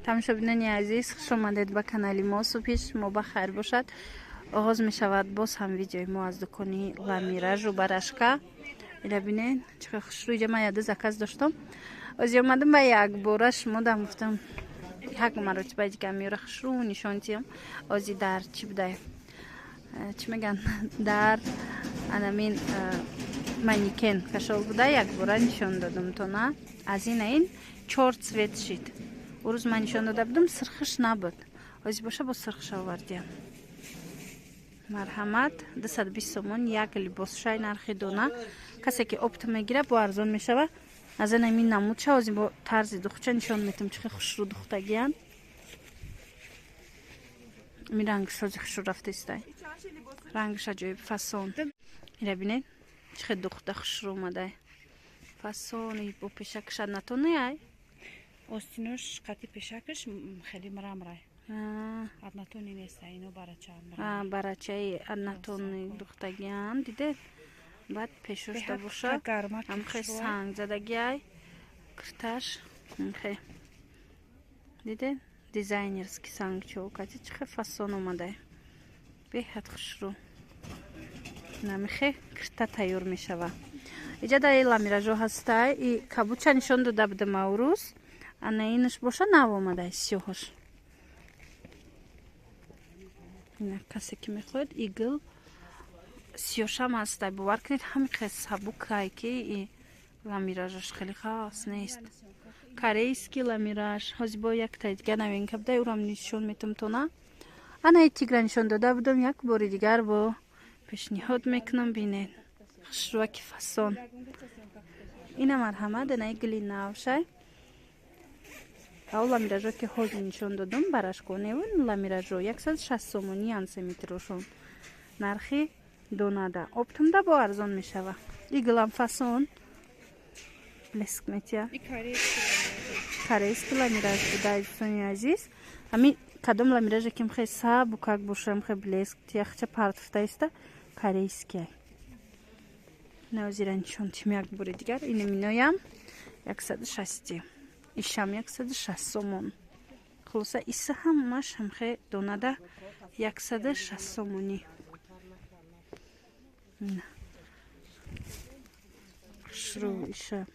тамошобинони азиз, хуш омадед ба канали мо. Субҳи шумо бахайр бошад. оғоз мешавад боз ҳам видеои мо аз дукони ламиражу барашка. ира бинед чӣ қадр хушрӯй. Ҷа ман яда заказ доштам. ози омадам ба як бора шумодам гуфтам як маротиба дигар меёра хушрӯ нишон тиям. ози дар чӣ будай чӣ меган дар анамин манекен кашол буда як бора нишон додам то на аз ин 4 цвет шид. урӯз ман нишон дода будам сирхиш набуд. ози боша бо сирхиш овардиям. марҳамат 220 сомон як либосшай нархи дона. касе ки опта мегира бо арзон мешава. аз ин намудша ози бо тарзи духча нишон метам чӣ хушрӯ духтагиян. ми ранг сози хушрӯ рафтаистай. рангш аҷоиб фасон. ира бинед чӣ духта хушрӯ омадай. фасони бо пешакаш аднатонеай. остинош қати пешакаш хеле мрамрай. аднатони неста ино барача. барачаи аднатони духтагиян дидед. баъд пешошта боша амхе санг задагиай кирташ амхе дидед дизайнерски сангчо кати чихе фасон омадай. беҳад хушрӯ намихе кирта тайёр мешава. иҷа дар ламиражо ҳастай и кабуча нишон дода будам урӯз. ана инаш боша нав омадай сиёҳаш. ина касе ки мехоҳад игл сиёшам ҳастай. бовар кунед ҳами хел сабукай ки и ламиражаш хеле хас нест. корейский ламираж ҳози бо яктай дигар новинка буда урам нишон метам то на. ана тигра нишон дода будам як бори дигар бо пешниҳод мекунам. бинед хушрӯаки фасон. ина марҳамат ана игли навшай. ав ламиражо ки ҳозир нишон додам барашконевун ламиражо 160 сомони ансеметрошон нархи донада. оптамда бо арзон мешава. иглам фасон блеск метия. корейский ламираж буда достони азиз. ами кадом ламиража ки мхе сабу как боша мхе блеск тияхча партфтаиста корейский. наозира нишон тим як бори дигар. ина миноям 160 ишам 160 сомон. хулоса иса ҳамаш ҳамхе донада 160 сомони. хушрӯ иша